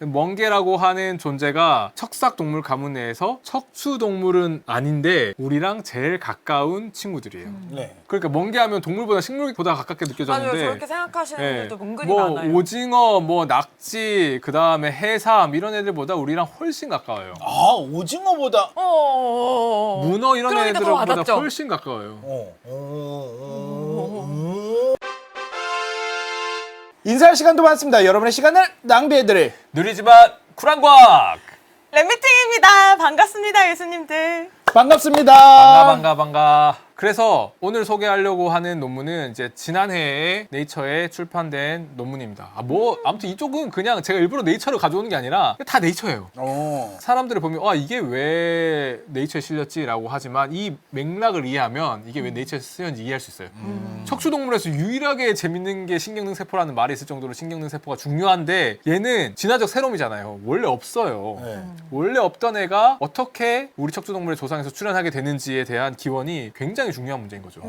멍게라고 하는 존재가 척삭동물 가문 내에서 척추동물은 아닌데 우리랑 제일 가까운 친구들이에요. 네. 그러니까 멍게하면 동물보다 식물보다 가깝게 맞아요. 느껴졌는데 저렇게 생각하시는 예, 분들도 은근히 뭐 많아요. 오징어, 뭐 낙지, 그 다음에 해삼 이런 애들보다 우리랑 훨씬 가까워요. 아, 오징어보다. 문어 이런 그러니까 더 애들보다 와닿죠? 훨씬 가까워요. 인사할 시간도 많습니다. 여러분의 시간을 낭비해드릴. 느리지만 쿨한 과학! 랩미팅입니다. 반갑습니다, 예수님들. 반갑습니다. 반가. 그래서 오늘 소개하려고 하는 논문은 이제 지난해에 네이처에 출판된 논문입니다. 아무튼 이쪽은 그냥 제가 일부러 네이처를 가져오는 게 아니라 다 네이처예요. 사람들이 보면 이게 왜 네이처에 실렸지라고 하지만 이 맥락을 이해하면 이게 왜 네이처에 쓰였는지 이해할 수 있어요. 척추동물에서 유일하게 재밌는 게 신경능 세포라는 말이 있을 정도로 신경능 세포가 중요한데 얘는 진화적 새롬이잖아요. 원래 없어요. 네. 원래 없던 애가 어떻게 우리 척추동물의 조상에서 출현하게 되는지에 대한 기원이 굉장히 중요한 문제인 거죠.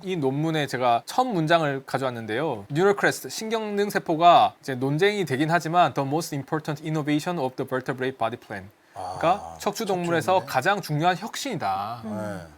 이 논문에 제가 첫 문장을 가져왔는데요. 뉴럴크레스트, 신경능 세포가 이제 논쟁이 되긴 하지만 The most important innovation of the vertebrate body plan. 그러니까 척추동물에서 가장 중요한 혁신이다.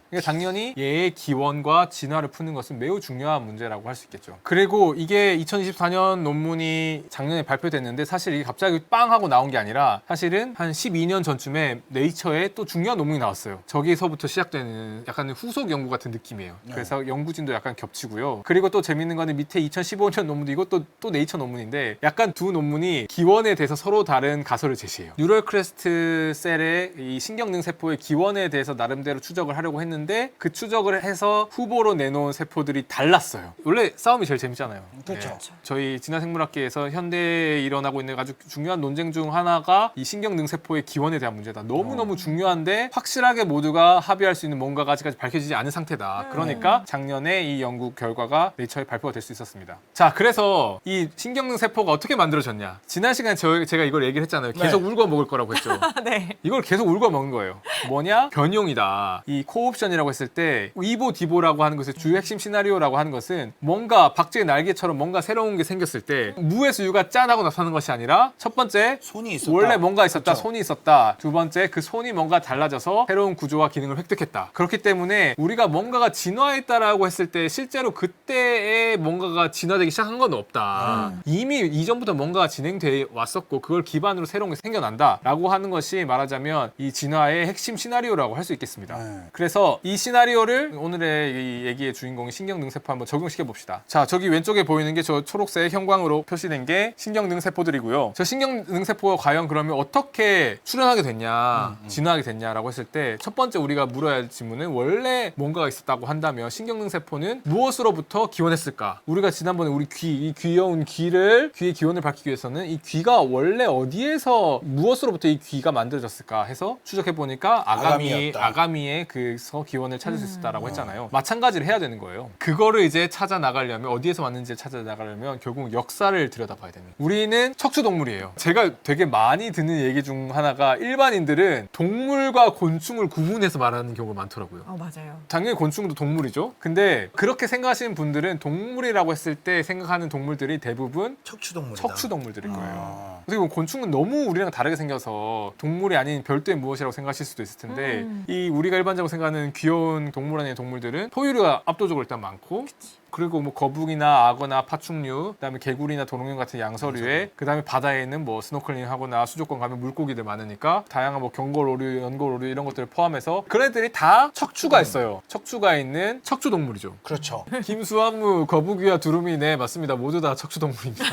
그러니까 당연히 얘의 기원과 진화를 푸는 것은 매우 중요한 문제라고 할 수 있겠죠. 그리고 이게 2024년 논문이 작년에 발표됐는데 사실 이게 갑자기 빵 하고 나온 게 아니라 사실은 한 12년 전쯤에 네이처에 또 중요한 논문이 나왔어요. 저기서부터 시작되는 약간 후속 연구 같은 느낌이에요. 그래서 연구진도 약간 겹치고요. 그리고 또 재밌는 거는 밑에 2015년 논문도 이것도 또 네이처 논문인데 약간 두 논문이 기원에 대해서 서로 다른 가설을 제시해요. 뉴럴 크레스트 셀의 이 신경능 세포의 기원에 대해서 나름대로 추적을 하려고 했는데 그 추적을 해서 후보로 내놓은 세포들이 달랐어요. 원래 싸움이 제일 재밌잖아요. 그렇죠. 네. 저희 진화생물학계에서 현대에 일어나고 있는 아주 중요한 논쟁 중 하나가 이 신경능 세포의 기원에 대한 문제다. 너무너무 중요한데 확실하게 모두가 합의할 수 있는 뭔가가 아직까지 밝혀지지 않은 상태다. 그러니까 작년에 이 연구 결과가 네이처에 발표가 될 수 있었습니다. 자, 그래서 이 신경능 세포가 어떻게 만들어졌냐. 지난 시간에 제가 이걸 얘기를 했잖아요. 계속 울고 먹을 거라고 했죠. 네. 이걸 계속 울고 먹는 거예요. 뭐냐? 변용이다. 이 코옵션이라고 했을 때 이보 디보라고 하는 것의 주요 핵심 시나리오라고 하는 것은 뭔가 박쥐의 날개처럼 뭔가 새로운 게 생겼을 때 무에서 유가 짠하고 나타나는 것이 아니라 첫 번째 손이 있었다. 원래 뭔가 있었다. 그렇죠. 손이 있었다. 두 번째 그 손이 뭔가 달라져서 새로운 구조와 기능을 획득했다. 그렇기 때문에 우리가 뭔가가 진화했다라고 했을 때 실제로 그때의 뭔가가 진화되기 시작한 건 없다. 이미 이전부터 뭔가가 진행돼 왔었고 그걸 기반으로 새로운 게 생겨난다라고 하는 것이 말하자면 이 진화의 핵심 시나리오라고 할 수 있겠습니다. 그래서 이 시나리오를 오늘의 이 얘기의 주인공인 신경능세포 한번 적용시켜 봅시다. 자, 저기 왼쪽에 보이는 게 저 초록색 형광으로 표시된 게 신경능세포들이고요. 저 신경능세포가 과연 그러면 어떻게 출현하게 됐냐, 진화하게 됐냐라고 했을 때 첫 번째 우리가 물어야 할 질문은 원래 뭔가가 있었다고 한다면 신경능세포는 무엇으로부터 기원했을까? 우리가 지난번에 우리 이 귀여운 귀의 기원을 밝히기 위해서는 이 귀가 원래 어디에서 무엇으로부터 이 귀가 만들어졌을까 해서 추적해 보니까 아가미의 그서 기원을 찾을 수 있었다라고 했잖아요. 마찬가지를 해야 되는 거예요. 그거를 이제 찾아 나가려면 어디에서 왔는지 찾아 나가려면 결국 역사를 들여다봐야 됩니다. 우리는 척추동물이에요. 제가 되게 많이 듣는 얘기 중 하나가 일반인들은 동물과 곤충을 구분해서 말하는 경우가 많더라고요. 맞아요. 당연히 곤충도 동물이죠. 근데 그렇게 생각하시는 분들은 동물이라고 했을 때 생각하는 동물들이 대부분 척추동물들일 거예요. 어떻게 보면 곤충은 너무 우리랑 다르게 생겨서 동물이 아닌 별도의 무엇이라고 생각하실 수도 있을 텐데 이 우리가 일반적으로 생각하는 귀여운 동물 아닌 동물들은 포유류가 압도적으로 일단 많고 그리고 뭐 거북이나 악어나 파충류, 그다음에 개구리나 도롱뇽 같은 양서류에 그다음에 바다에는 뭐 스노클링 하거나 수족관 가면 물고기들 많으니까 다양한 뭐 경골오류, 연골오류 이런 것들을 포함해서 그런 애들이 다 척추가 있어요. 척추가 있는 척추동물이죠. 그렇죠. 김수환무, 거북이와 두루미 네 맞습니다. 모두 다 척추동물입니다.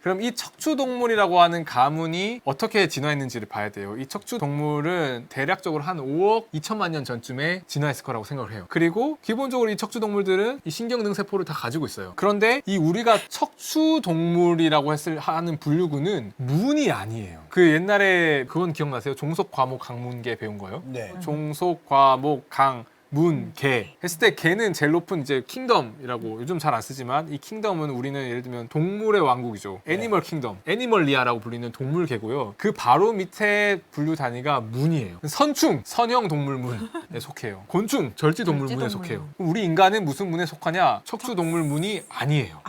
그럼 이 척추동물이라고 하는 가문이 어떻게 진화했는지를 봐야 돼요. 이 척추동물은 대략적으로 한 5억 2천만 년 전쯤에 진화했을 거라고 생각을 해요. 그리고 기본적으로 이 척추동물들은 이 신경능 세포를 다 가지고 있어요. 그런데 이 우리가 척추동물이라고 하는 분류구는 문이 아니에요. 그 옛날에 그건 기억나세요? 종속, 과목, 강문계 배운 거요? 네. 종속, 과목, 강, 문, 개 했을 때 개는 제일 높은 이제 킹덤이라고 요즘 잘 안 쓰지만 이 킹덤은 우리는 예를 들면 동물의 왕국이죠. 애니멀 킹덤, 애니멀리아라고 불리는 동물개고요. 그 바로 밑에 분류 단위가 문이에요. 선충, 선형 동물문에 속해요. 곤충, 절지 동물문에 속해요. 그럼 우리 인간은 무슨 문에 속하냐? 척추 동물문이 아니에요.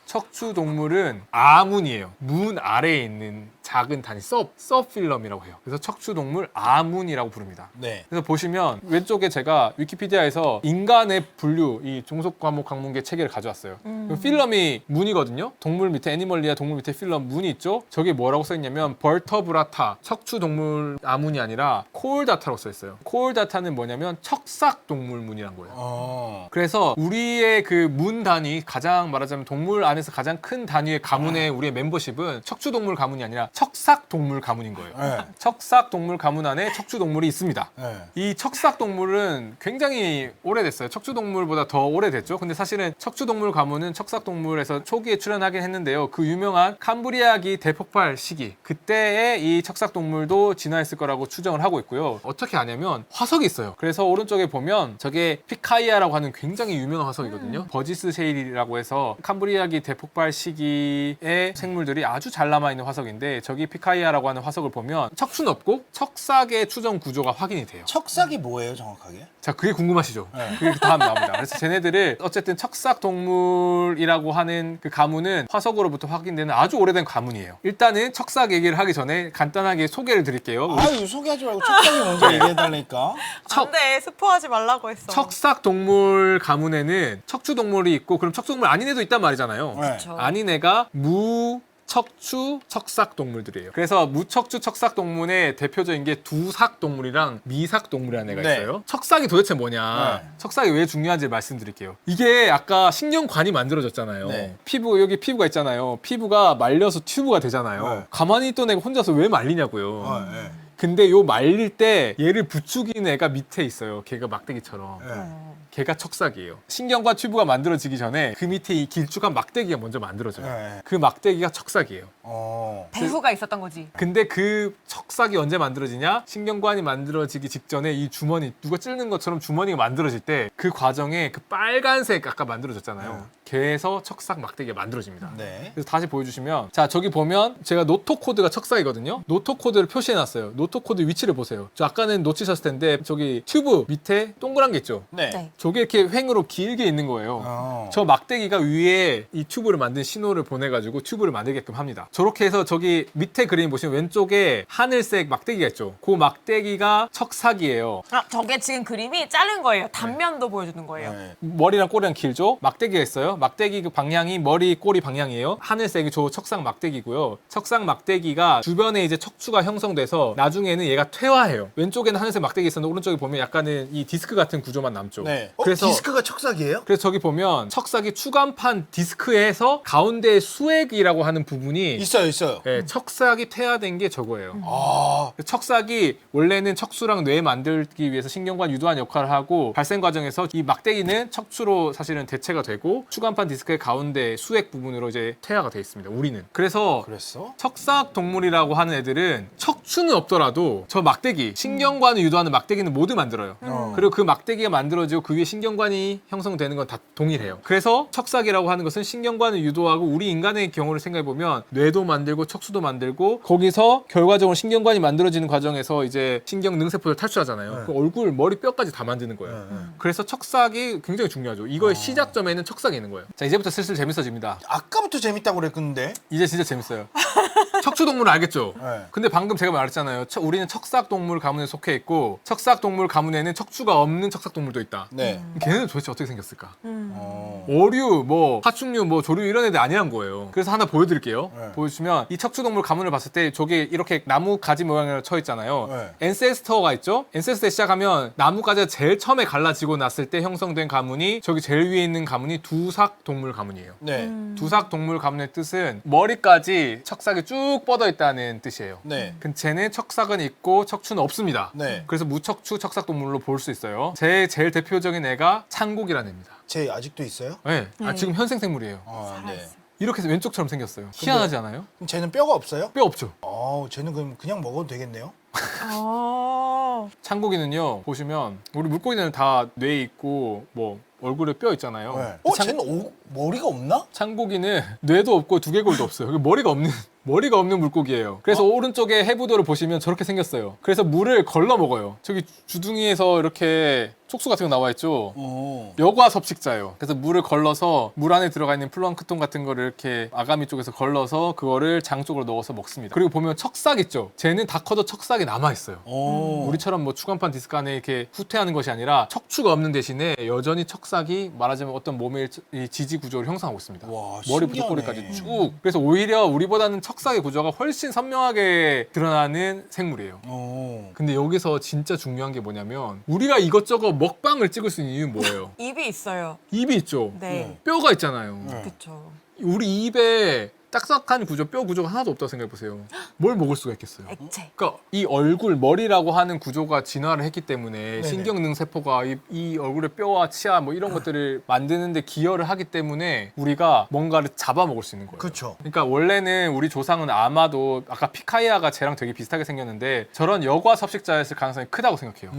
척추 동물은 아문이에요. 문 아래에 있는 작은 단위 서필럼이라고 해요. 그래서 척추동물 아문이라고 부릅니다. 네. 그래서 보시면 왼쪽에 제가 위키피디아에서 인간의 분류 이 종속 과목 학문계 체계를 가져왔어요. 그럼 필럼이 문이거든요. 동물 밑에 애니멀리아 동물 밑에 필럼 문이 있죠. 저게 뭐라고 써 있냐면 벌터브라타 척추동물 아문이 아니라 코올다타라고 써 있어요. 코올다타는 뭐냐면 척삭동물 문이란 거예요. 그래서 우리의 그 문 단위 가장 말하자면 동물 안에서 가장 큰 단위의 가문의 우리의 멤버십은 척추동물 가문이 아니라 척삭동물 가문인 거예요. 네. 척삭동물 가문 안에 척추동물이 있습니다. 네. 이 척삭동물은 굉장히 오래됐어요. 척추동물보다 더 오래됐죠. 근데 사실은 척추동물 가문은 척삭동물에서 초기에 출현하긴 했는데요. 그 유명한 캄브리아기 대폭발 시기 그때에 이 척삭동물도 진화했을 거라고 추정을 하고 있고요. 어떻게 아냐면 화석이 있어요. 그래서 오른쪽에 보면 저게 피카이아라고 하는 굉장히 유명한 화석이거든요. 버지스 셰일이라고 해서 캄브리아기 대폭발 시기의 생물들이 아주 잘 남아있는 화석인데 저기 피카이아라고 하는 화석을 보면 척추는 없고 척삭의 추정 구조가 확인이 돼요. 척삭이 뭐예요, 정확하게? 자, 그게 궁금하시죠? 네. 그게 다음 나옵니다. 그래서 쟤네들을 어쨌든 척삭 동물이라고 하는 그 가문은 화석으로부터 확인되는 아주 오래된 가문이에요. 일단은 척삭 얘기를 하기 전에 간단하게 소개를 드릴게요. 우리 아유, 소개하지 말고 척삭이 먼저 얘기해달라니까. 안돼 스포하지 말라고 했어. 척삭 동물 가문에는 척추 동물이 있고 그럼 척추 동물 아닌 애도 있단 말이잖아요. 네. 그쵸. 아닌 애가 척추 척삭 동물들이에요. 그래서 무척추 척삭 동물의 대표적인 게 두삭 동물이랑 미삭 동물이라는 애가 네. 있어요. 척삭이 도대체 뭐냐? 네. 척삭이 왜 중요한지 말씀드릴게요. 이게 아까 신경관이 만들어졌잖아요. 네. 피부 여기 피부가 있잖아요. 피부가 말려서 튜브가 되잖아요. 네. 가만히 있던 애가 혼자서 왜 말리냐고요. 네. 근데 요 말릴 때 얘를 부추기는 애가 밑에 있어요. 걔가 막대기처럼. 네. 걔가 척삭이에요. 신경과 튜브가 만들어지기 전에 그 밑에 이 길쭉한 막대기가 먼저 만들어져요. 네. 그 막대기가 척삭이에요. 배후가 있었던 거지. 근데 그 척삭이 언제 만들어지냐? 신경관이 만들어지기 직전에 이 주머니, 누가 찌르는 것처럼 주머니가 만들어질 때 그 과정에 그 빨간색 아까 만들어졌잖아요. 걔에서 척삭 막대기가 만들어집니다. 네. 그래서 다시 보여주시면 자 저기 보면 제가 노토 코드가 척삭이거든요. 노토 코드를 표시해놨어요. 노토 코드 위치를 보세요. 저 아까는 놓치셨을 텐데 저기 튜브 밑에 동그란 게 있죠. 네. 네. 저게 이렇게 횡으로 길게 있는 거예요. 저 막대기가 위에 이 튜브를 만든 신호를 보내가지고 튜브를 만들게끔 합니다. 저렇게 해서 저기 밑에 그림 보시면 왼쪽에 하늘색 막대기가 있죠. 그 막대기가 척삭이에요. 아 저게 지금 그림이 자른 거예요. 단면도 보여주는 거예요. 네. 머리랑 꼬리랑 길죠? 막대기가 있어요. 막대기 그 방향이 머리, 꼬리 방향이에요. 하늘색이 저 척삭 막대기고요. 척삭 막대기가 주변에 이제 척추가 형성돼서 나중에는 얘가 퇴화해요. 왼쪽에는 하늘색 막대기 있었는데 오른쪽에 보면 약간은 이 디스크 같은 구조만 남죠. 네. 그래서 디스크가 척삭이에요? 그래서 저기 보면 척삭이 추간판 디스크에서 가운데 수액이라고 하는 부분이 있어요. 예, 척삭이 퇴화된 게 저거예요. 아, 척삭이 원래는 척수랑 뇌 만들기 위해서 신경관 유도한 역할을 하고 발생 과정에서 이 막대기는 척추로 사실은 대체가 되고 추간판 디스크의 가운데 수액 부분으로 이제 퇴화가 돼 있습니다. 우리는. 그래서 그랬어? 척삭 동물이라고 하는 애들은 척추는 없더라도 저 막대기, 신경관을 유도하는 막대기는 모두 만들어요. 그리고 그 막대기가 만들어지고 그 위에 신경관이 형성되는 건 다 동일해요. 그래서 척삭이라고 하는 것은 신경관을 유도하고 우리 인간의 경우를 생각해보면 뇌도 만들고 척수도 만들고 거기서 결과적으로 신경관이 만들어지는 과정에서 이제 신경 능세포를 탈출하잖아요. 네. 그 얼굴, 머리, 뼈까지 다 만드는 거예요. 그래서 척삭이 굉장히 중요하죠. 이거의 시작점에는 척삭이 있는 거예요. 자, 이제부터 슬슬 재밌어집니다. 아까부터 재밌다고 그랬는데. 이제 진짜 재밌어요. 척추동물 알겠죠? 네. 근데 방금 제가 말했잖아요. 우리는 척삭동물 가문에 속해 있고 척삭동물 가문에는 척추가 없는 척삭동물도 있다. 네. 걔는 도대체 어떻게 생겼을까? 어. 어류, 뭐 파충류, 뭐 조류 이런 애들 아니란 거예요. 그래서 하나 보여드릴게요. 네. 보여주시면 이 척추동물 가문을 봤을 때 저게 이렇게 나무 가지 모양으로 쳐 있잖아요. 네. 엔세스터가 있죠? 엔세스터 시작하면 나무 가지가 제일 처음에 갈라지고 났을 때 형성된 가문이 저기 제일 위에 있는 가문이 두삭동물 가문이에요. 네. 두삭동물 가문의 뜻은 머리까지 척삭이 쭉 뻗어 있다는 뜻이에요. 네. 근데 쟤는 척삭은 있고 척추는 없습니다. 네. 그래서 무척추 척삭동물로 볼 수 있어요. 제 제일 대표적인 애가 창국이라는 애입니다. 쟤 아직도 있어요? 네. 네. 지금 현생 생물이에요. 아, 네. 살아있어. 이렇게 해서 왼쪽처럼 생겼어요. 희한하지 않아요? 그럼 쟤는 뼈가 없어요? 뼈 없죠? 쟤는 그럼 그냥 먹어도 되겠네요? 창국이는요 보시면 우리 물고기는 다 뇌 있고 뭐 얼굴에 뼈 있잖아요. 네. 쟤는 머리가 없나? 창고기는 뇌도 없고 두개골도 없어요. 머리가 없는 물고기예요. 그래서 오른쪽에 해부도를 보시면 저렇게 생겼어요. 그래서 물을 걸러 먹어요. 저기 주둥이에서 이렇게 촉수 같은 거 나와 있죠. 오. 여과 섭식자예요. 그래서 물을 걸러서 물 안에 들어가 있는 플랑크톤 같은 거를 이렇게 아가미 쪽에서 걸러서 그거를 장 쪽으로 넣어서 먹습니다. 그리고 보면 척삭 있죠. 쟤는 다 커도 척삭이 남아 있어요. 오. 우리처럼 뭐 추간판 디스크 안에 이렇게 후퇴하는 것이 아니라 척추가 없는 대신에 여전히 척삭이 말하자면 어떤 몸의 이 지지 구조를 형성하고 있습니다. 와, 머리부터 신기하네. 꼬리까지 쭉. 그래서 오히려 우리보다는 척삭의 구조가 훨씬 선명하게 드러나는 생물이에요. 오. 근데 여기서 진짜 중요한 게 뭐냐면 우리가 이것저것 먹방을 찍을 수 있는 이유는 뭐예요? 입이 있어요. 입이 있죠. 네. 뼈가 있잖아요. 네. 그쵸. 우리 입에 딱딱한 구조, 뼈 구조가 하나도 없다고 생각해 보세요. 뭘 먹을 수가 있겠어요? 액체. 그러니까 이 얼굴, 머리라고 하는 구조가 진화를 했기 때문에 신경능 세포가 이 얼굴의 뼈와 치아 뭐 이런 것들을 만드는데 기여를 하기 때문에 우리가 뭔가를 잡아먹을 수 있는 거예요. 그렇죠. 그러니까 원래는 우리 조상은 아마도 아까 피카이아가 쟤랑 되게 비슷하게 생겼는데 저런 여과 섭식자였을 가능성이 크다고 생각해요.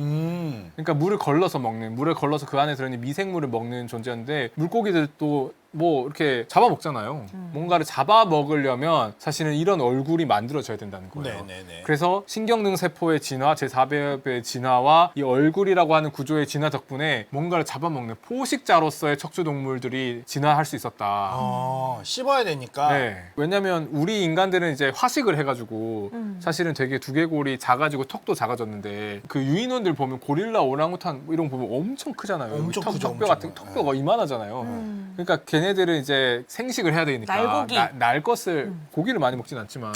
그러니까 물을 걸러서 먹는, 물을 걸러서 그 안에 들어있는 미생물을 먹는 존재였는데 물고기들도 뭐 이렇게 잡아먹잖아요. 뭔가를 잡아먹으려면 사실은 이런 얼굴이 만들어져야 된다는 거예요. 네네네. 그래서 신경능 세포의 진화, 제4배의 진화와 이 얼굴이라고 하는 구조의 진화 덕분에 뭔가를 잡아먹는 포식자로서의 척추 동물들이 진화할 수 있었다. 아, 씹어야 되니까. 네. 왜냐면 우리 인간들은 이제 화식을 해가지고 사실은 되게 두개골이 작아지고 턱도 작아졌는데 그 유인원들 보면 고릴라, 오랑우탄 뭐 이런 거 보면 엄청 크잖아요. 엄청 크죠, 턱뼈 엄청 같은 커요. 턱뼈가 이만하잖아요. 그러니까 걔네들은 이제 생식을 해야 되니까 날고기. 날 것을 고기를 많이 먹진 않지만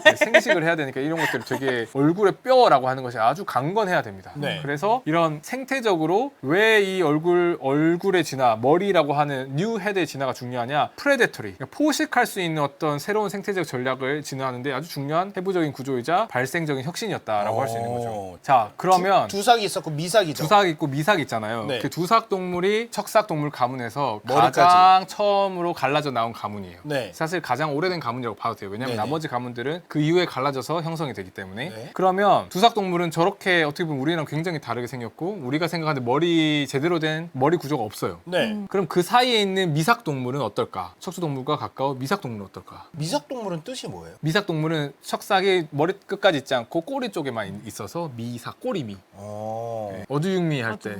네, 생식을 해야 되니까 이런 것들을 되게 얼굴의 뼈라고 하는 것이 아주 강건해야 됩니다. 네. 그래서 이런 생태적으로 왜 이 얼굴의 진화, 머리라고 하는 뉴 헤드의 진화가 중요하냐? 프레데터리, 그러니까 포식할 수 있는 어떤 새로운 생태적 전략을 진화하는데 아주 중요한 해부적인 구조이자 발생적인 혁신이었다라고 할 수 있는 거죠. 자, 그러면 두삭이 있었고 미삭이죠. 두삭 있고 미삭 있잖아요. 네. 그 두삭 동물이 척삭 동물 가문에서 머리까지. 가장 처음으로 갈라져 나온 가문이에요. 네. 사실 가장 오래된 가문이라고 봐도 돼요. 왜냐하면 네네. 나머지 가문들은 그 이후에 갈라져서 형성이 되기 때문에. 네. 그러면 두삭 동물은 저렇게 어떻게 보면 우리랑 굉장히 다르게 생겼고 우리가 생각하는 머리 제대로 된 머리 구조가 없어요. 네. 그럼 그 사이에 있는 미삭 동물은 어떨까? 척추 동물과 가까운 미삭 동물은 어떨까? 미삭 동물은 뜻이 뭐예요? 미삭 동물은 척삭이 머리 끝까지 있지 않고 꼬리 쪽에만 있어서 미삭, 꼬리미. 네. 어두육미 할 때.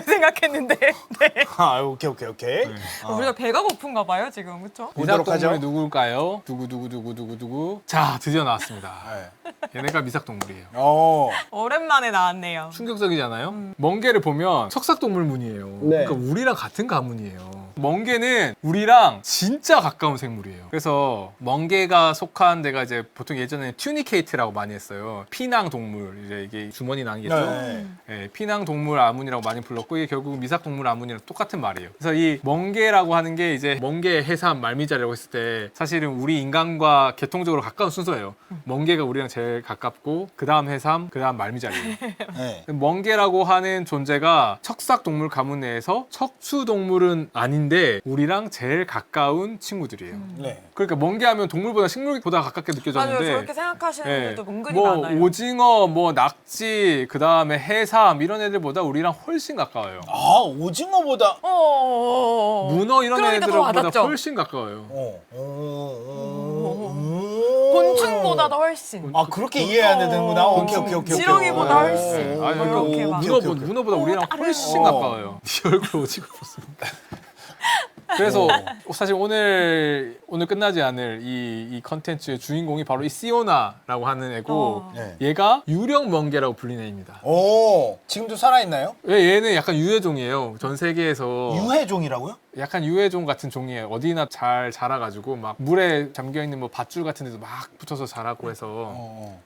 생각했는데. 네. 아, 오케이. 우리가 배가 고픈가 봐요, 지금. 그쵸? 미삭 보도록 하죠. 동물이 누굴까요? 두구두구두구두구두구. 자, 드디어 나왔습니다. 네. 얘네가 미삭 동물이에요. 오랜만에 나왔네요. 충격적이잖아요. 멍게를 보면 척삭동물문이에요. 네. 그러니까 우리랑 같은 가문이에요. 멍게는 우리랑 진짜 가까운 생물이에요. 그래서 멍게가 속한 데가 이제 보통 예전에 튜니케이트라고 많이 했어요. 피낭 동물, 이제 이게 주머니 나는 게죠. 네, 피낭 동물 아문이라고 많이 불렀고 이게 결국 미삭 동물 아문이랑 똑같은 말이에요. 그래서 이 멍게라고 하는 게 이제 멍게, 해삼, 말미잘이라고 했을 때 사실은 우리 인간과 계통적으로 가까운 순서예요. 멍게가 우리랑 제일 가깝고 그 다음 해삼, 그 다음 말미잘이에요. 네. 멍게라고 하는 존재가 척삭 동물 가문 내에서 척추 동물은 아닌데 우리랑 제일 가까운 친구들이에요. 네. 그러니까 멍게하면 동물보다 식물보다 가깝게 맞아요. 느껴졌는데 저렇게 생각하시는 예, 분들도 은근히 뭐 많아요. 오징어, 뭐 낙지, 그 다음에 해삼 이런 애들보다 우리랑 훨씬 가까워요. 아, 오징어보다. 문어 이런 그러니까 더 애들보다 와닿죠? 훨씬 가까워요. 곤충보다 더 훨씬. 아, 그렇게 이해해야 되는구나. 오케이. 지렁이보다 훨씬. 네. 아니, 뭐 그러니까 이렇게 막. 문어보다 우리랑 훨씬 가까워요. 네 얼굴 오징어 봤습니다. 그래서 사실 오늘 끝나지 않을 이 컨텐츠의 주인공이 바로 이 시오나라고 하는 애고 네. 얘가 유령 멍게라고 불리는 애입니다. 지금도 살아있나요? 왜 얘는 약간 유해종이에요. 전 세계에서 유해종이라고요? 약간 유해종 같은 종이에요. 어디나 잘 자라가지고 막 물에 잠겨 있는 뭐 밧줄 같은 데도 막 붙어서 자라고 해서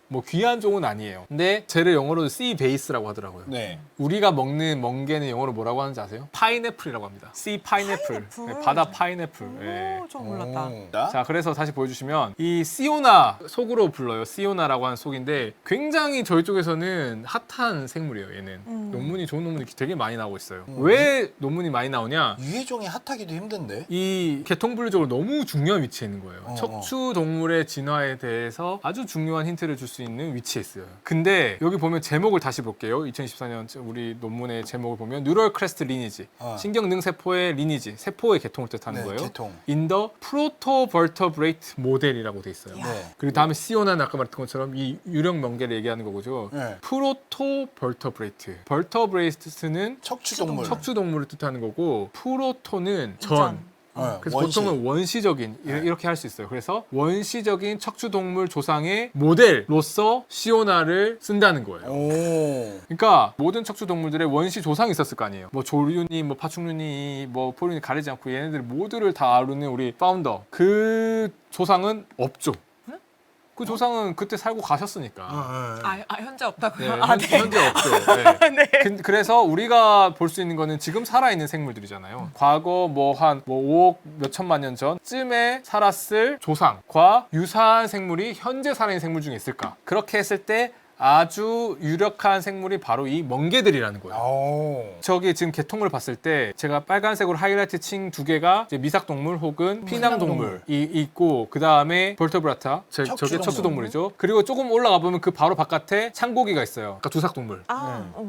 뭐 귀한 종은 아니에요. 근데 쟤를 영어로 sea base라고 하더라고요. 네. 우리가 먹는 멍게는 영어로 뭐라고 하는지 아세요? 파인애플이라고 합니다. sea 파인애플. 네, 바다 파인애플. 네. 오, 좀 몰랐다. 자, 그래서 다시 보여주시면 이 시오나 속으로 불러요. 시오나라고 하는 속인데 굉장히 저희 쪽에서는 핫한 생물이에요. 얘는 논문이 좋은 논문이 되게 많이 나오고 있어요. 왜 논문이 많이 나오냐? 유해종이 핫하기도 힘든데. 이 계통분류적으로 너무 중요한 위치에 있는 거예요. 어. 척추 동물의 진화에 대해서 아주 중요한 힌트를 줄 수 있는 위치에 있어요. 근데 여기 보면 제목을 다시 볼게요. 2024년 우리 논문의 제목을 보면 뉴럴 크레스트 리니지, 신경능 세포의 리니지, 세포의 계통을 뜻하는 네, 거예요. 계통. In the protovertebrate 모델이라고 돼 있어요. 네. 그리고 다음에 시오나는 아까 말했던 것처럼 이 유령 명계를 얘기하는 거죠. 네. 프로토벌터브레이트. 벌터브레이트는 척추동물. 척추동물을 뜻하는 거고 프로토는 전. 전. 네, 그래서 원시. 보통은 원시적인 네. 이렇게 할 수 있어요. 그래서 원시적인 척추동물 조상의 모델로서 시오나를 쓴다는 거예요. 오. 그러니까 모든 척추동물들의 원시 조상이 있었을 거 아니에요. 뭐 조류니, 뭐 파충류니, 뭐 포류니 가리지 않고 얘네들 모두를 다 아우르는 우리 파운더. 그 조상은 없죠. 그 조상은 그때 살고 가셨으니까. 현재 없다고요? 네, 현재 없죠. 네. 그래서 우리가 볼 수 있는 거는 지금 살아있는 생물들이잖아요. 과거 뭐 5억 몇천만 년 전쯤에 살았을 조상과 유사한 생물이 현재 살아있는 생물 중에 있을까? 그렇게 했을 때 아주 유력한 생물이 바로 이 멍게들이라는 거예요. 오. 저기 지금 계통을 봤을 때 제가 빨간색으로 하이라이트 친 두 개가 이제 미삭동물 혹은 피낭동물이 있고 그 다음에 벌터브라타 저게 척추동물이죠. 그리고 조금 올라가 보면 그 바로 바깥에 창고기가 있어요. 그러니까 두삭동물.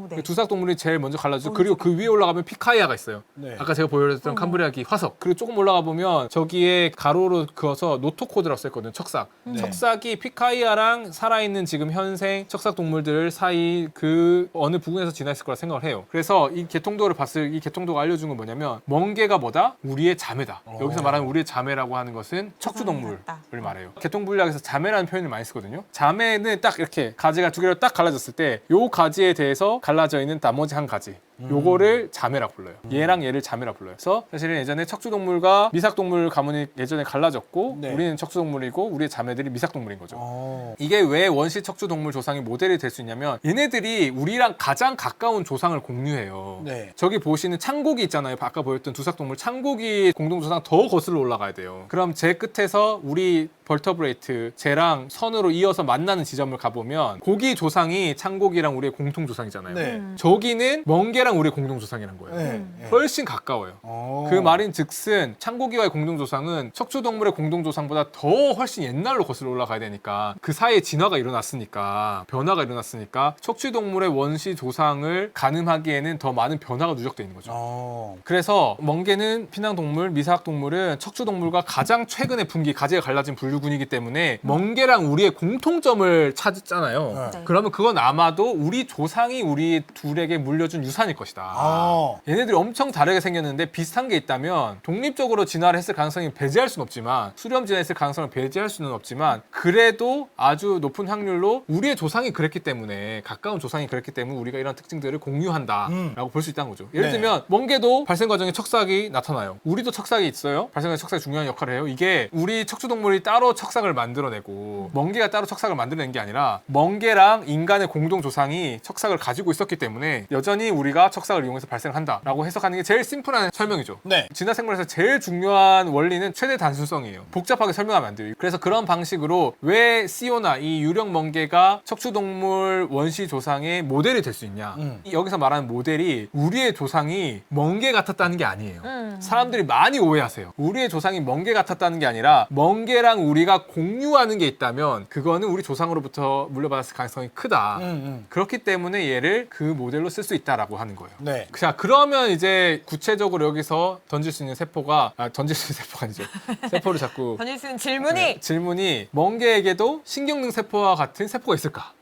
네. 두삭동물이 제일 먼저 갈라지죠. 그리고 그 위에 올라가면 피카이아가 있어요. 네. 아까 제가 보여드렸던 캄브리아기 화석. 그리고 조금 올라가 보면 저기에 가로로 그어서 노토코드라고 써있거든요. 척삭. 척삭이 피카이아랑 살아있는 지금 현생 척삭 동물들 사이 그 어느 부분에서 지나있을 거라 생각을 해요. 그래서 이 계통도를 봤을 이 계통도가 알려준 건 뭐냐면 멍게가 뭐다? 우리의 자매다. 여기서 말하는 우리의 자매라고 하는 것은 척추 동물을 말해요. 계통 분류학에서 자매라는 표현을 많이 쓰거든요. 자매는 딱 이렇게 가지가 두 개로 딱 갈라졌을 때 요 가지에 대해서 갈라져 있는 나머지 한 가지. 요거를 자매라고 불러요. 얘랑 얘를 자매라고 불러요. 그래서 사실은 예전에 척추동물과 미삭동물 가문이 예전에 갈라졌고 네. 우리는 척추동물이고 우리의 자매들이 미삭동물인 거죠. 오. 이게 왜 원시 척추동물 조상이 모델이 될 수 있냐면 얘네들이 우리랑 가장 가까운 조상을 공유해요. 네. 저기 보시는 창고기 있잖아요. 아까 보였던 두삭동물 창고기 공동조상 더 거슬러 올라가야 돼요. 그럼 제 끝에서 우리 벌터브레이트 쟤랑 선으로 이어서 만나는 지점을 가보면 고기 조상이 창고기랑 우리의 공통 조상이잖아요. 네. 저기는 멍게랑 우리의 공동 조상이란 거예요. 네. 훨씬 가까워요. 오. 그 말인 즉슨 창고기와의 공동 조상은 척추동물의 공동 조상보다 더 훨씬 옛날로 거슬러 올라가야 되니까 그 사이에 진화가 일어났으니까 변화가 일어났으니까 척추동물의 원시 조상을 가늠하기에는 더 많은 변화가 누적되어 있는 거죠. 오. 그래서 멍게는 피낭동물, 미삭동물은 척추동물과 가장 최근에 분기 가지가 갈라진 분류군이기 때문에 멍게랑 우리의 공통점을 찾았잖아요. 네. 그러면 그건 아마도 우리 조상이 우리 둘에게 물려준 유산일 것이다. 아. 얘네들이 엄청 다르게 생겼는데 비슷한 게 있다면 독립적으로 진화를 했을 가능성이 배제할 수는 없지만 수렴 진화했을 가능성을 배제할 수는 없지만 그래도 아주 높은 확률로 우리의 조상이 그랬기 때문에 가까운 조상이 그랬기 때문에 우리가 이런 특징들을 공유한다라고 볼 수 있다는 거죠. 예를 네. 들면 멍게도 발생 과정에 척삭이 나타나요. 우리도 척삭이 있어요. 발생 과정에 척삭이 중요한 역할을 해요. 이게 우리 척추동물이 따로 척삭을 만들어내고 멍게가 따로 척삭을 만들어낸 게 아니라 멍게랑 인간의 공동 조상이 척삭을 가지고 있었기 때문에 여전히 우리가 척삭을 이용해서 발생을 한다라고 해석하는 게 제일 심플한 설명이죠. 네. 진화생물에서 제일 중요한 원리는 최대 단순성이에요. 복잡하게 설명하면 안 돼요. 그래서 그런 방식으로 왜 시오나 이 유령 멍게가 척추동물 원시 조상의 모델이 될 수 있냐. 여기서 말하는 모델이 우리의 조상이 멍게 같았다는 게 아니에요. 사람들이 많이 오해하세요. 우리의 조상이 멍게 같았다는 게 아니라 멍게랑 우리가 공유하는 게 있다면 그거는 우리 조상으로부터 물려받았을 가능성이 크다. 그렇기 때문에 얘를 그 모델로 쓸 수 있다라고 하는 거예요. 네. 자, 그러면 이제 구체적으로 여기서 던질 수 있는 세포가 던질 수 있는 세포가 아니죠. 세포를 자꾸 던질 수 있는 질문이 네, 질문이 멍게에게도 신경능 세포와 같은 세포가 있을까?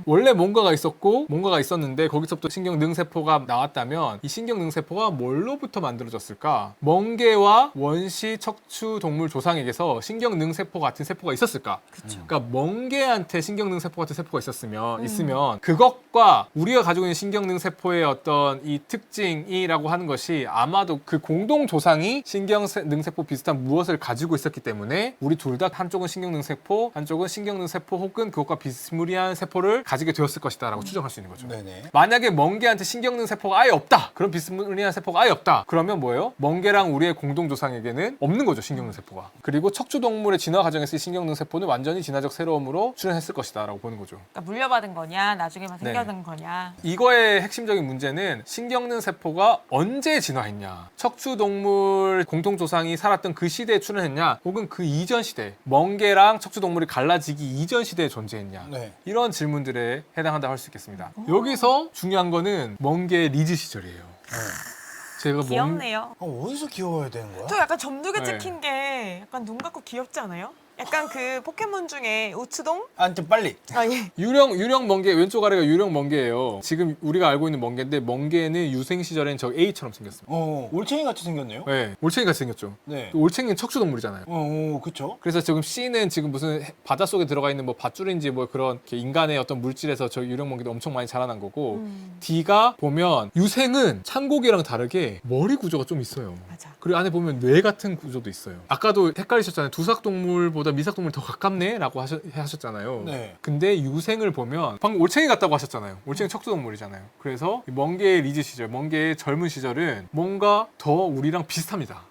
원래 뭔가가 있었고 뭔가가 있었는데 거기서부터 신경능 세포가 나왔다면 이 신경능 세포가 뭘로부터 만들어졌을까? 멍게와 원시 척추 동물 조상에게서 신경능 세포 같은 세포가 있었을까? 그러니까 멍게한테 신경능 세포 같은 세포가 있으면 그것과 우리가 가지고 있는 신경능 세포의 어떤 이 특징이라고 하는 것이 아마도 그 공동 조상이 신경능 세포 비슷한 무엇을 가지고 있었기 때문에 우리 둘 다 한쪽은 신경능 세포, 한쪽은 신경능 세포 혹은 그것과 비스무리한 세포를 가지고 가지게 되었을 것이다라고 추정할 수 있는 거죠. 네네. 만약에 멍게한테 신경능 세포가 아예 없다. 그런 비스무리한 세포가 아예 없다. 그러면 뭐예요? 멍게랑 우리의 공동 조상에게는 없는 거죠, 신경능 세포가. 그리고 척추 동물의 진화 과정에서 이 신경능 세포는 완전히 진화적 새로움으로 출현했을 것이다라고 보는 거죠. 그러니까 물려받은 거냐, 나중에만 네. 생겨난 거냐. 이거의 핵심적인 문제는 신경능 세포가 언제 진화했냐, 척추 동물 공동 조상이 살았던 그 시대에 출현했냐, 혹은 그 이전 시대, 멍게랑 척추 동물이 갈라지기 이전 시대에 존재했냐, 네. 이런 질문들에 해당한다고 할 수 있겠습니다. 여기서 중요한 거는 멍게의 리즈 시절이에요. 제가 귀엽네요. 어디서 귀여워야 되는 거야? 저 약간 점두개 네. 찍힌 게 약간 눈 감고 귀엽지 않아요? 약간 그 포켓몬 중에 우츠동? 좀 빨리. 아 예. 유령 멍게, 왼쪽 아래가 유령 멍게예요. 지금 우리가 알고 있는 멍게인데, 멍게는 유생 시절엔 저 A처럼 생겼습니다. 올챙이 같이 생겼네요. 네, 올챙이 같이 생겼죠. 네. 또 올챙이는 척추 동물이잖아요. 그쵸. 그래서 지금 C는 지금 무슨 바닷속에 들어가 있는 뭐 밧줄인지 뭐 그런 이렇게 인간의 어떤 물질에서 저 유령 멍게도 엄청 많이 자라난 거고, D가 보면 유생은 창고기랑 다르게 머리 구조가 좀 있어요. 맞아. 그리고 안에 보면 뇌 같은 구조도 있어요. 아까도 헷갈리셨잖아요. 두삭동물보다 미삭동물이 더 가깝네? 라고 하셨잖아요. 네. 근데 유생을 보면 방금 올챙이 같다고 하셨잖아요. 올챙이 척추동물이잖아요. 그래서 이 멍게의 리즈 시절, 멍게의 젊은 시절은 뭔가 더 우리랑 비슷합니다.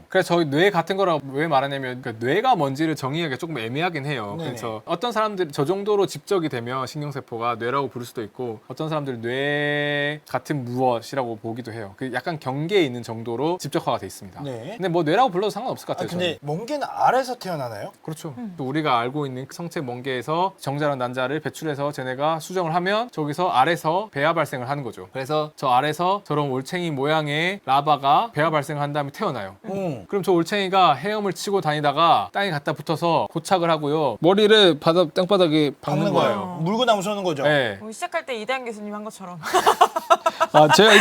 그래서 저희 뇌 같은 거라고 왜 말하냐면, 그러니까 뇌가 뭔지를 정의하기가 조금 애매하긴 해요. 네네. 그래서 어떤 사람들이 저 정도로 집적이 되면 신경세포가 뇌라고 부를 수도 있고, 어떤 사람들은 뇌 같은 무엇이라고 보기도 해요. 그 약간 경계에 있는 정도로 집적화가 돼 있습니다. 네. 근데 뭐 뇌라고 불러도 상관없을 것 같아요. 근데 멍게는 알에서 태어나나요? 그렇죠. 또 우리가 알고 있는 성체 멍게에서 정자랑 난자를 배출해서 쟤네가 수정을 하면 저기서 알에서 배아 발생을 하는 거죠. 그래서 저 알에서 저런 올챙이 모양의 라바가 배아 발생을 한 다음에 태어나요. 그럼 저 올챙이가 헤엄을 치고 다니다가 땅에 갖다 붙어서 고착을 하고요. 머리를 땅바닥에 박는 거예요. 물고 나무서는 거죠. 네. 우리 시작할 때 이다현 교수님 한 것처럼. 제가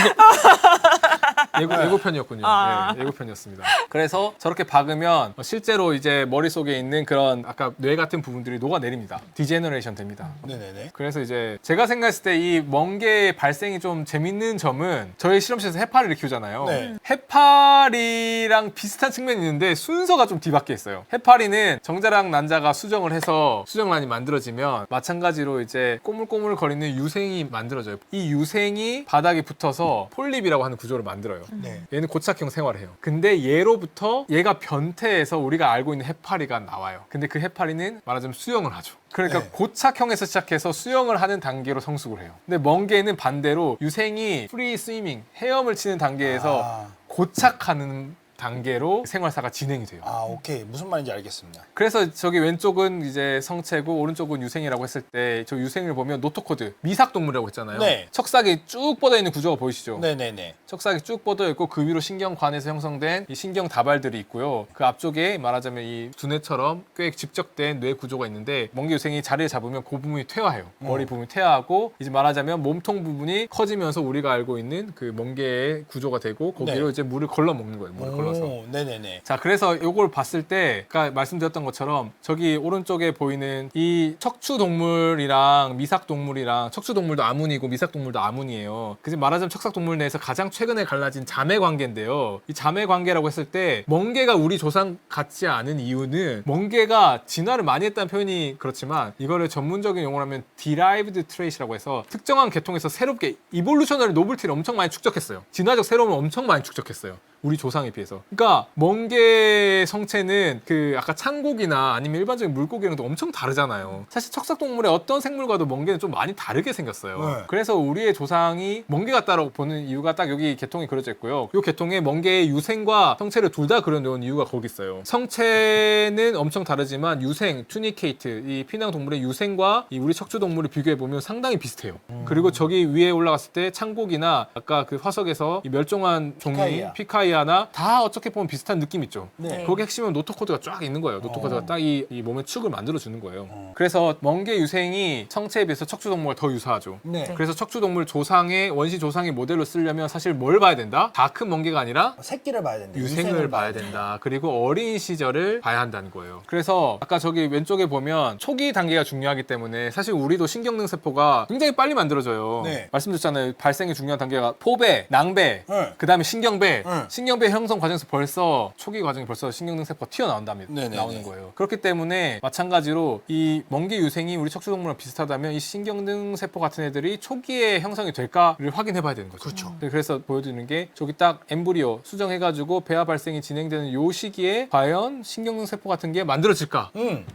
이거 예고편이었군요. 아. 네, 예고편이었습니다. 그래서 저렇게 박으면 실제로 이제 머릿속에 있는 그런 아까 뇌 같은 부분들이 녹아내립니다. 디제너레이션 됩니다. 네네네. 그래서 이제 제가 생각했을 때 이 멍게의 발생이 좀 재밌는 점은, 저희 실험실에서 해파리를 키우잖아요. 네. 해파리랑 비슷한 측면이 있는데 순서가 좀 뒤바뀌어 있어요. 해파리는 정자랑 난자가 수정을 해서 수정란이 만들어지면 마찬가지로 이제 꼬물꼬물 거리는 유생이 만들어져요. 이 유생이 바닥에 붙어서 폴립이라고 하는 구조를 만들어요. 네. 얘는 고착형 생활을 해요. 근데 얘로부터 얘가 변태해서 우리가 알고 있는 해파리가 나와요. 근데 그 해파리는 말하자면 수영을 하죠. 그러니까 네. 고착형에서 시작해서 수영을 하는 단계로 성숙을 해요. 근데 멍게는 반대로 유생이 프리 스위밍, 헤엄을 치는 단계에서 고착하는 단계로 생활사가 진행이 돼요. 오케이. 무슨 말인지 알겠습니다. 그래서 저기 왼쪽은 이제 성체고 오른쪽은 유생이라고 했을 때, 저 유생을 보면 노토코드, 미삭동물이라고 했잖아요. 네. 척삭이 쭉 뻗어 있는 구조가 보이시죠? 네네네. 척삭이 쭉 뻗어 있고 그 위로 신경관에서 형성된 이 신경 다발들이 있고요. 그 앞쪽에 말하자면 이 두뇌처럼 꽤 집적된 뇌 구조가 있는데, 멍게 유생이 자리를 잡으면 그 부분이 퇴화해요. 머리 부분이 퇴화하고 이제 말하자면 몸통 부분이 커지면서 우리가 알고 있는 그 멍게의 구조가 되고, 거기로 네. 이제 물을 걸러 먹는 거예요. 물을 걸러서. 네네네. 자, 그래서 요걸 봤을 때 아까 말씀드렸던 것처럼 저기 오른쪽에 보이는 이 척추동물이랑 미삭동물이랑, 척추동물도 아문이고 미삭동물도 아문이에요. 그래서 말하자면 척삭동물 내에서 가장 최근에 갈라진 자매관계인데요. 이 자매관계라고 했을 때 멍게가 우리 조상 같지 않은 이유는, 멍게가 진화를 많이 했다는 표현이 그렇지만 이거를 전문적인 용어로 하면 derived trait이라고 해서 특정한 계통에서 새롭게 이볼루셔너리 노블티를 엄청 많이 축적했어요. 진화적 새로움을 엄청 많이 축적했어요. 우리 조상에 비해서. 그러니까 멍게 성체는 그 아까 창고기나 아니면 일반적인 물고기랑도 엄청 다르잖아요. 사실 척삭동물의 어떤 생물과도 멍게는 좀 많이 다르게 생겼어요. 네. 그래서 우리의 조상이 멍게 같다라고 보는 이유가 딱 여기 계통이 그려져 있고요. 이 계통에 멍게의 유생과 성체를 둘 다 그려놓은 이유가 거기 있어요. 성체는 엄청 다르지만 유생, 투니케이트, 이 피낭 동물의 유생과 이 우리 척추 동물을 비교해 보면 상당히 비슷해요. 그리고 저기 위에 올라갔을 때 창고기나 아까 그 화석에서 이 멸종한 종이 피카이아나 다 어떻게 보면 비슷한 느낌 있죠. 네. 거기 핵심은 노토코드가 쫙 있는 거예요. 노토코드가 딱 이 몸의 축을 만들어 주는 거예요. 그래서 멍게 유생이 성체에 비해서 척추 동물과 더 유사하죠. 네. 그래서 척추 동물 조상의 원시 조상의 모델로 쓰려면 사실 뭘 봐야 된다? 다 큰 멍게가 아니라 새끼를 봐야 된다. 유생을 봐야 된다. 그리고 어린 시절을 봐야 한다는 거예요. 그래서 아까 저기 왼쪽에 보면 초기 단계가 중요하기 때문에 사실 우리도 신경능 세포가 굉장히 빨리 만들어져요. 네. 말씀드렸잖아요. 발생이 중요한 단계가 포배, 낭배, 네. 그 다음에 신경배. 신경배 형성 과정에서 벌써 초기 과정에 벌써 신경능 세포가 튀어나온답니다. 네네네. 나오는 거예요. 그렇기 때문에 마찬가지로 이 멍게 유생이 우리 척추동물랑 비슷하다면 이 신경능 세포 같은 애들이 초기에 형성이 될까를 확인해봐야 되는 거죠. 그렇죠. 그래서 보여드리는 게 저기 딱 엠브리오 수정해가지고 배아 발생이 진행되는 요 시기에 과연 신경능 세포 같은 게 만들어질까?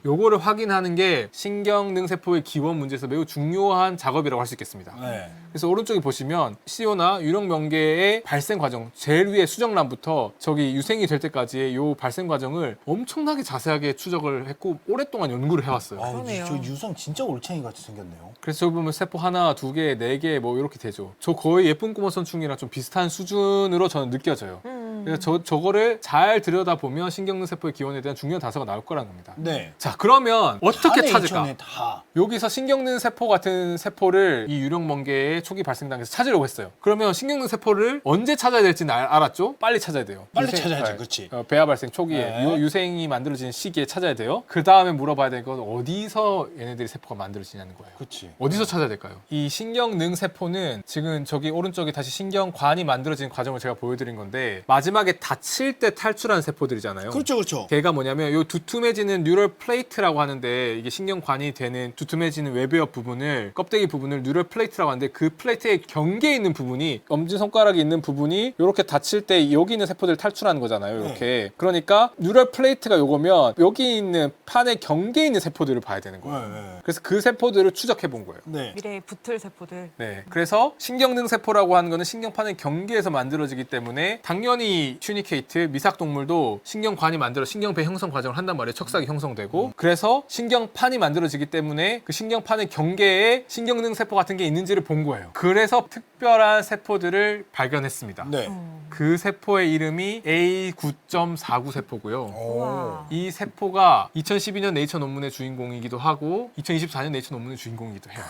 요거를 확인하는 게 신경능 세포의 기원 문제에서 매우 중요한 작업이라고 할 수 있겠습니다. 네. 그래서 오른쪽에 보시면 CO나 유령 명계의 발생 과정, 제일 위에 수정란부터 저기 유생이 될 때까지의 요 발생 과정을 엄청나게 자세하게 추적을 했고 오랫동안 연구를 해왔어요. 그러네요. 저 유성 진짜 올챙이 같이 생겼네요. 그래서 저기 보면 세포 하나, 두 개, 네 개 뭐 이렇게 되죠. 저 거의 예쁜 꼬마 선충이랑 좀 비슷한 수준으로 저는 느껴져요. 그래서 저거를 잘 들여다보면 신경능 세포의 기원에 대한 중요한 단서가 나올 거라는 겁니다. 네. 자, 그러면 어떻게 다 찾을까? 네이처네, 다. 여기서 신경능 세포 같은 세포를 이 유령 멍게의 초기 발생 단계에서 찾으려고 했어요. 그러면 신경능 세포를 언제 찾아야 될지는 알았죠? 빨리 찾아야 돼요. 빨리 찾아야지, 그렇지. 배아 발생 초기에 네. 유생이 만들어지는 시기에 찾아야 돼요. 그 다음에 물어봐야 될 건 어디서 얘네들이 세포가 만들어지냐는 거예요. 그렇지. 어디서 찾아야 될까요? 이 신경능 세포는 지금 저기 오른쪽에 다시 신경관이 만들어지는 과정을 제가 보여드린 건데 마지막에 다칠 때 탈출하는 세포들이잖아요. 그렇죠, 그렇죠. 걔가 뭐냐면 요 두툼해지는 뉴럴 플레이트라고 하는데 이게 신경관이 되는 두툼해지는 외부엽 부분을 껍데기 부분을 뉴럴 플레이트라고 하는데 그 플레이트의 경계에 있는 부분이 엄지손가락에 있는 부분이 이렇게 다칠 때 여기 있는 세포들 탈출하는 거잖아요. 이렇게. 그러니까 뉴럴 플레이트가 요거면 여기 있는 판의 경계에 있는 세포들을 봐야 되는 거예요. 네. 그래서 그 세포들을 추적해 본 거예요. 네. 미래에 붙을 세포들. 네. 그래서 신경능 세포라고 하는 거는 신경판의 경계에서 만들어지기 때문에 당연히 튜니케이트 미삭 동물도 신경관이 만들어 신경배 형성 과정을 한단 말이에요. 척삭이 형성되고. 그래서 신경판이 만들어지기 때문에 그 신경판의 경계에 신경능 세포 같은 게 있는지를 본 거예요. 그래서 특별한 세포들을 발견했습니다. 네. 그 세포의 이름이 A9.49 세포고요. 우와. 이 세포가 2012년 네이처 논문의 주인공이기도 하고 2024년 네이처 논문의 주인공이기도 해요.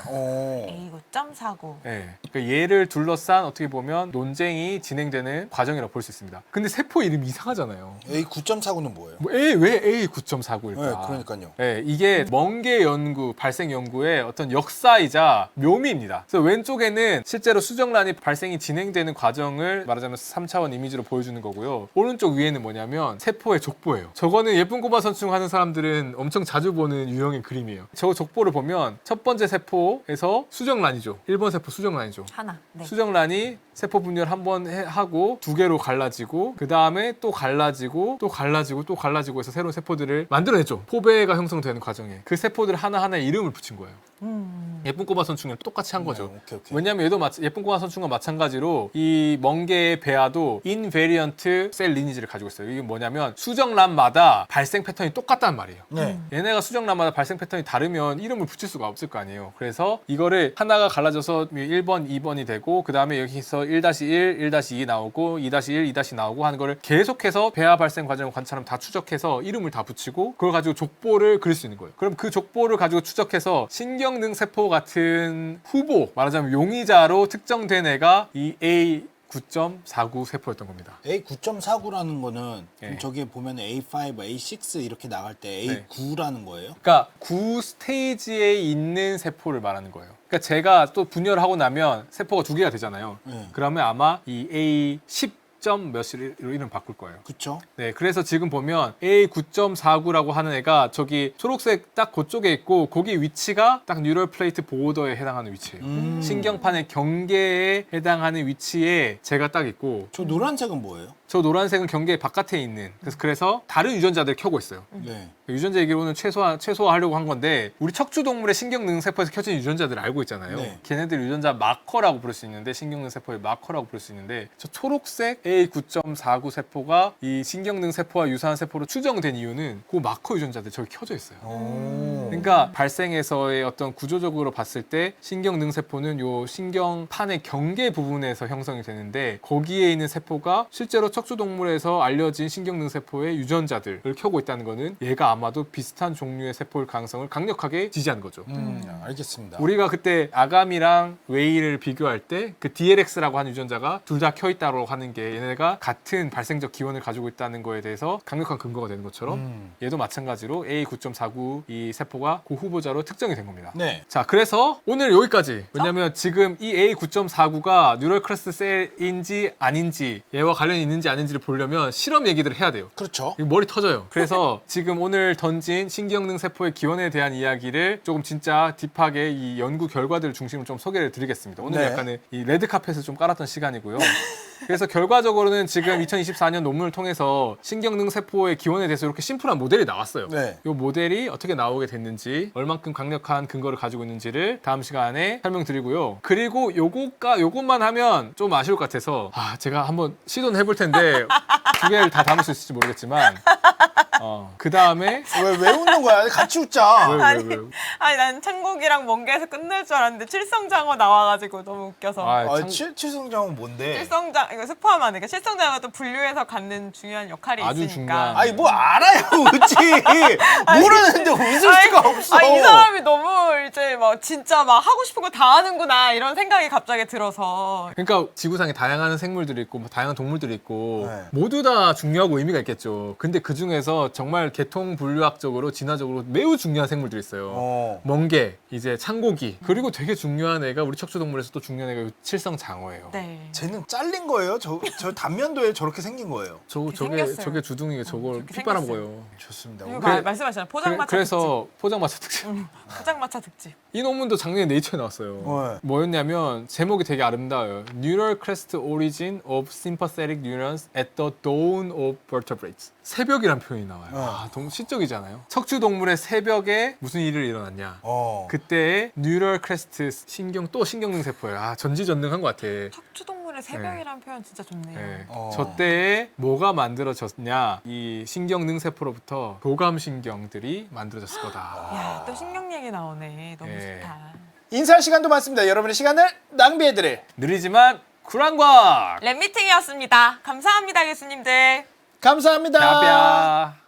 A9.49. 네. 그러니까 얘를 둘러싼 어떻게 보면 논쟁이 진행되는 과정이라고 볼 수 있습니다. 근데 세포 이름이 이상하잖아요. A9.49는 뭐예요? 왜 A9.49일까? 네, 그러니까요. 네, 이게 멍게 연구, 발생 연구의 어떤 역사이자 묘미입니다. 그래서 왼쪽에는 실제로 수정란이 발생이 진행되는 과정을 말하자면 3차원 이미지로 보여주는 거고요. 오른쪽 위에는 뭐냐면 세포의 족보예요. 저거는 예쁜 꼬마 선충 하는 사람들은 엄청 자주 보는 유형의 그림이에요. 저 족보를 보면 첫 번째 세포에서 수정란이죠. 1번 세포 수정란이죠. 하나. 네. 수정란이 세포 분열 한 번 하고 두 개로 갈라지고 그 다음에 또 갈라지고 또 갈라지고 또 갈라지고 해서 새로운 세포들을 만들어냈죠. 포배가 형성되는 과정에 그 세포들 하나하나에 이름을 붙인 거예요. 예쁜 꼬마 선충이랑 똑같이 한 거죠. 오케이. 왜냐하면 얘도 예쁜 꼬마 선충과 마찬가지로 이 멍게의 배아도 인베리언트 셀 리니지를 가지고 있어요. 이게 뭐냐면 수정란마다 발생 패턴이 똑같단 말이에요. 네. 얘네가 수정란마다 발생 패턴이 다르면 이름을 붙일 수가 없을 거 아니에요. 그래서 이거를 하나가 갈라져서 1번, 2번이 되고 그 다음에 여기서 1-1, 1-2 나오고 2-1, 2- 나오고 하는 거를 계속해서 배아 발생 과정을 관찰하면 다 추적해서 이름을 다 붙이고 그걸 가지고 족보를 그릴 수 있는 거예요. 그럼 그 족보를 가지고 추적해서 신경능 세포 같은 후보, 말하자면 용의자로 특정된 애가 이 A9.49 세포였던 겁니다. A9.49라는 거는 네. 저기에 보면 A5, A6 이렇게 나갈 때 네. A9라는 거예요? 그러니까 9스테이지에 있는 세포를 말하는 거예요. 그러니까 제가 또 분열을 하고 나면 세포가 두 개가 되잖아요. 네. 그러면 아마 이 A10 몇으로 이름 바꿀 거예요. 그쵸? 네, 그래서 지금 보면 A9.49라고 하는 애가 저기 초록색 딱 그쪽에 있고 거기 위치가 딱 뉴럴 플레이트 보더에 해당하는 위치예요. 신경판의 경계에 해당하는 위치에 제가 딱 있고 저 노란색은 뭐예요? 저 노란색은 경계 바깥에 있는 그래서 다른 유전자들 켜고 있어요. 네. 유전자 얘기로는 최소화하려고 한 건데 우리 척추동물의 신경능 세포에서 켜진 유전자들을 알고 있잖아요. 네. 걔네들 유전자 마커라고 부를 수 있는데 신경능 세포의 마커라고 부를 수 있는데 저 초록색 A9.49 세포가 이 신경능 세포와 유사한 세포로 추정된 이유는 그 마커 유전자들 저기 켜져 있어요. 그러니까 발생에서의 어떤 구조적으로 봤을 때 신경능 세포는 요 신경판의 경계 부분에서 형성이 되는데 거기에 있는 세포가 실제로 척추동물에서 알려진 신경능 세포의 유전자들을 켜고 있다는 거는 얘가 아마도 비슷한 종류의 세포일 가능성을 강력하게 지지하는 거죠. 알겠습니다. 우리가 그때 아감이랑 웨이를 비교할 때 그 DLX라고 하는 유전자가 둘 다 켜있다고 하는 게 얘네가 같은 발생적 기원을 가지고 있다는 거에 대해서 강력한 근거가 되는 것처럼 얘도 마찬가지로 A9.49 이 세포가 그 후보자로 특정이 된 겁니다. 네. 자, 그래서 오늘 여기까지. 왜냐면 지금 이 A9.49가 뉴럴 클래스 셀인지 아닌지 얘와 관련이 있는지 맞는지 아닌지를 보려면 실험 얘기들을 해야 돼요. 그렇죠. 이거 머리 터져요. 그래서 지금 오늘 던진 신기형능 세포의 기원에 대한 이야기를 조금 진짜 딥하게 이 연구 결과들을 중심으로 좀 소개를 드리겠습니다. 오늘 네. 약간의 이 레드카펫을 좀 깔았던 시간이고요. 그래서 결과적으로는 지금 2024년 논문을 통해서 신기형능 세포의 기원에 대해서 이렇게 심플한 모델이 나왔어요. 네. 이 모델이 어떻게 나오게 됐는지, 얼만큼 강력한 근거를 가지고 있는지를 다음 시간에 설명드리고요. 그리고 요것만 하면 좀 아쉬울 것 같아서 제가 한번 시도는 해볼 텐데 두 개를 다 담을 수 있을지 모르겠지만 그 다음에 왜 웃는 거야? 같이 웃자. 왜? 아니 난 창국이랑 먼게에서 끝낼 줄 알았는데 칠성장어 나와가지고 너무 웃겨서. 아, 칠성장은 뭔데? 칠성장 이거 스포하면 안 되니까 칠성장어 또 분류해서 갖는 중요한 역할이 아주 있으니까. 중요한. 아니 뭐 알아요, 웃지. 모르는데 웃을 수가 없어. 이 사람이 너무 이제 막 진짜 막 하고 싶은 거 다 하는구나 이런 생각이 갑자기 들어서. 그러니까 지구상에 다양한 생물들이 있고 뭐 다양한 동물들이 있고 네. 모두 다 중요하고 의미가 있겠죠. 근데 그 중에서 정말 계통 분류학적으로 진화적으로 매우 중요한 생물들이 있어요. 멍게, 이제 창고기, 그리고 되게 중요한 애가 우리 척추동물에서 또 중요한 애가 칠성장어예요. 네. 쟤는 잘린 거예요? 저 단면도에 저렇게 생긴 거예요. 그렇게 생겼어요. 저게 주둥이가 저걸 그렇게 핏바람 생겼어요. 거예요. 좋습니다. 그리고 그래- 말씀하셨잖아요. 포장마차 그래서 포장마차 특집. 특집. 포장마차 특집. 이 논문도 작년에 네이처에 나왔어요. 네. 뭐였냐면 제목이 되게 아름다워요. Neural crest origin of sympathetic neurons at the dawn of vertebrates. 새벽이란 표현이 나와요. 너무 시적이잖아요. 척추 동물의 새벽에 무슨 일이 일어났냐? 그때 뉴럴 크레스트 신경능 세포예요. 전지전능한 것 같아. 척추동물의 새벽이라는 표현 진짜 좋네요. 네. 저 때에 뭐가 만들어졌냐? 이 신경능 세포로부터 교감신경들이 만들어졌을 거다. 야, 또 신경 얘기 나오네. 너무 네. 좋다. 인사할 시간도 많습니다. 여러분의 시간을 낭비해드릴 느리지만 쿨한 과 랩미팅이었습니다. 감사합니다, 교수님들. 감사합니다. 야비야.